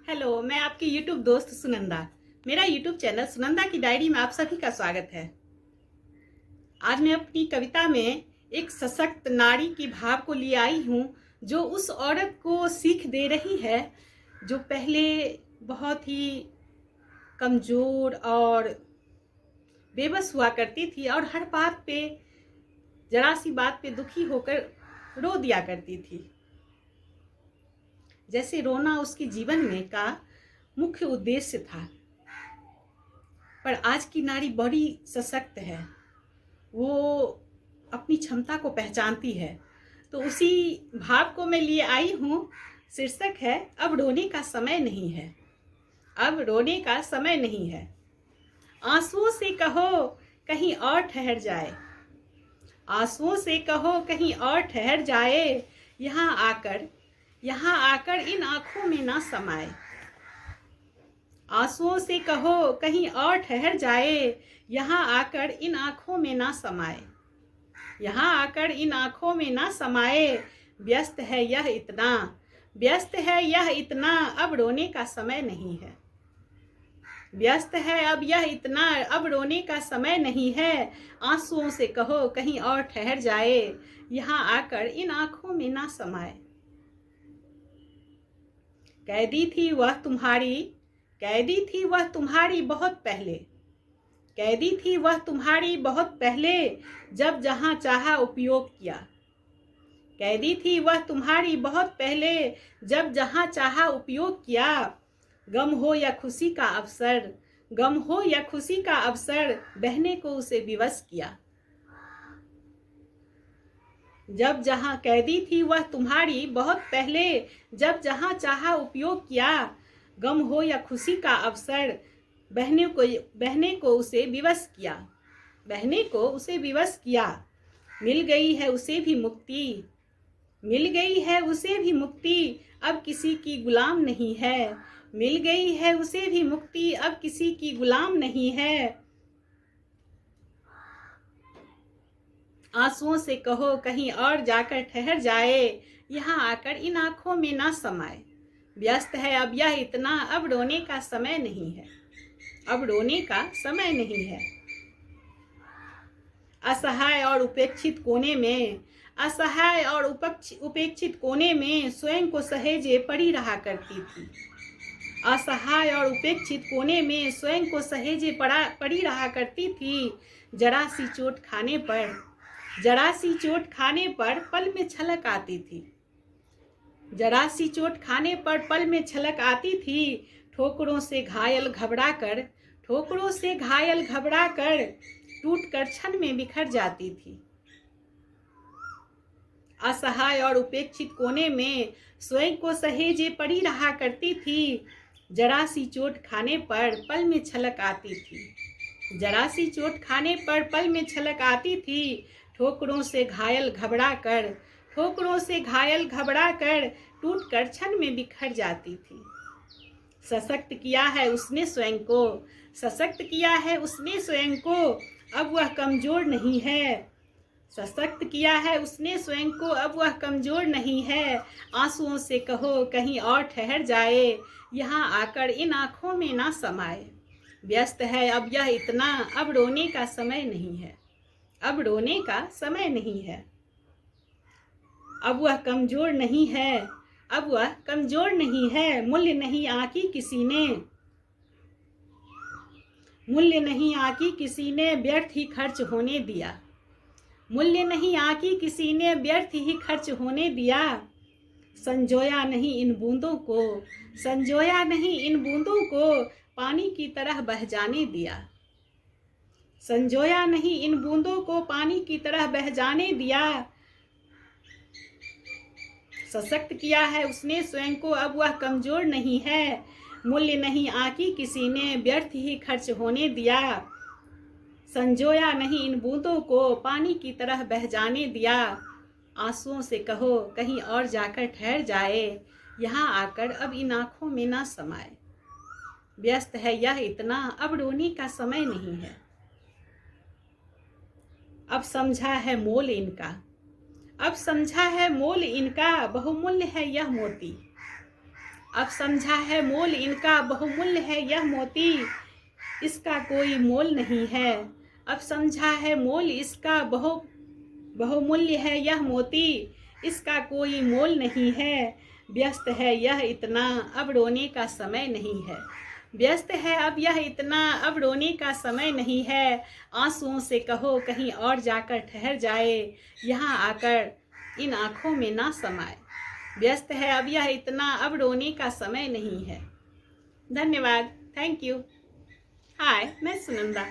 Hello, मैं आपकी YouTube दोस्त सुनंदा। मेरा यूट्यूब चैनल सुनंदा की डायरी में आप सभी का स्वागत है। आज मैं अपनी कविता में एक सशक्त नारी की भाव को लिए आई हूँ, जो उस औरत को सीख दे रही है जो पहले बहुत ही कमज़ोर और बेबस हुआ करती थी और हर बात पे, जरा सी बात पे दुखी होकर रो दिया करती थी। जैसे रोना उसके जीवन में का मुख्य उद्देश्य था। पर आज की नारी बड़ी सशक्त है, वो अपनी क्षमता को पहचानती है। तो उसी भाव को मैं लिए आई हूँ। शीर्षक है अब रोने का समय नहीं है। अब रोने का समय नहीं है। आंसुओं से कहो कहीं और ठहर जाए। आंसुओं से कहो कहीं और ठहर जाए। यहाँ आकर इन आंखों में ना समाए। आंसुओं से कहो कहीं और ठहर जाए। यहाँ आकर इन आंखों में ना समाए। यहाँ आकर इन आंखों में ना समाए। व्यस्त है यह इतना, व्यस्त है यह इतना, अब रोने का समय नहीं है। व्यस्त है अब यह इतना, अब रोने का समय नहीं है। आंसुओं से कहो कहीं और ठहर जाए। यहाँ आकर इन आंखों में ना समाए। कैदी थी वह तुम्हारी, कैदी थी वह तुम्हारी बहुत पहले। कैदी थी वह तुम्हारी बहुत पहले, जब जहाँ चाहा उपयोग किया। कैदी थी वह तुम्हारी बहुत पहले, जब जहाँ चाहा उपयोग किया। गम हो या खुशी का अवसर, गम हो या खुशी का अवसर, बहने को उसे विवश किया। जब जहाँ कैदी थी वह तुम्हारी बहुत पहले, जब जहाँ चाहा उपयोग किया। गम हो या खुशी का अवसर, बहने को उसे विवश किया। बहने को उसे विवश किया। मिल गई है उसे भी मुक्ति, मिल गई है उसे भी मुक्ति, अब किसी की गुलाम नहीं है। मिल गई है उसे भी मुक्ति, अब किसी की गुलाम नहीं है। आंसुओं से कहो कहीं और जाकर ठहर जाए। यहाँ आकर इन आंखों में ना समाए। व्यस्त है अब यह इतना, अब रोने का समय नहीं है। अब रोने का समय नहीं है। असहाय और उपेक्षित कोने में, असहाय और उपेक्षित कोने में स्वयं को सहेजे पड़ी रहा करती थी। असहाय और उपेक्षित कोने में स्वयं को सहेजे पड़ी रहा करती थी। जरा सी चोट खाने पर, जरा सी चोट खाने पर पल में छलक आती थी। जरा सी चोट खाने पर पल में छलक आती थी। ठोकरों से घायल घबरा कर, ठोकरों से घायल घबरा कर, टूट कर क्षण में बिखर जाती थी। असहाय और उपेक्षित कोने में स्वयं को सहेजे पड़ी रहा करती थी। जरा सी चोट खाने पर पल में छलक आती थी। जरा सी चोट खाने पर पल में छलक आती थी। ठोकरों से घायल घबरा कर, ठोकरों से घायल घबरा कर, टूट कर क्षण में बिखर जाती थी। सशक्त किया है उसने स्वयं को, सशक्त किया है उसने स्वयं को, अब वह कमजोर नहीं है। सशक्त किया है उसने स्वयं को, अब वह कमजोर नहीं है। आंसुओं से कहो कहीं और ठहर जाए। यहाँ आकर इन आंखों में ना समाए। व्यस्त है अब यह इतना, अब रोने का समय नहीं है। अब रोने का समय नहीं है। अब वह कमजोर नहीं है, अब वह कमजोर नहीं है। मूल्य नहीं आंकी किसी ने, मूल्य नहीं आंकी किसी ने, व्यर्थ ही खर्च होने दिया। मूल्य नहीं आंकी किसी ने, व्यर्थ ही खर्च होने दिया। संजोया नहीं इन बूंदों को, संजोया नहीं इन बूंदों को, पानी की तरह बह जाने दिया। संजोया नहीं इन बूंदों को, पानी की तरह बह जाने दिया। सशक्त किया है उसने स्वयं को, अब वह कमजोर नहीं है। मूल्य नहीं आंकी किसी ने, व्यर्थ ही खर्च होने दिया। संजोया नहीं इन बूंदों को, पानी की तरह बह जाने दिया। आंसुओं से कहो कहीं और जाकर ठहर जाए। यहाँ आकर अब इन आंखों में ना समाए। व्यस्त है यह इतना, अब रोने का समय नहीं है। अब समझा है मोल इनका, अब समझा है मोल इनका, बहुमूल्य है यह मोती। अब समझा है मोल इनका, बहुमूल्य है यह मोती, इसका कोई मोल नहीं है। अब समझा है मोल इसका, बहुमूल्य है यह मोती, इसका कोई मोल नहीं है। व्यस्त है यह इतना, अब रोने का समय नहीं है। व्यस्त है अब यह इतना, अब रोने का समय नहीं है। आंसुओं से कहो कहीं और जाकर ठहर जाए, यहाँ आकर इन आँखों में ना समाए। व्यस्त है अब यह इतना, अब रोने का समय नहीं है। धन्यवाद। Thank you. हाय, मैं सुनंदा।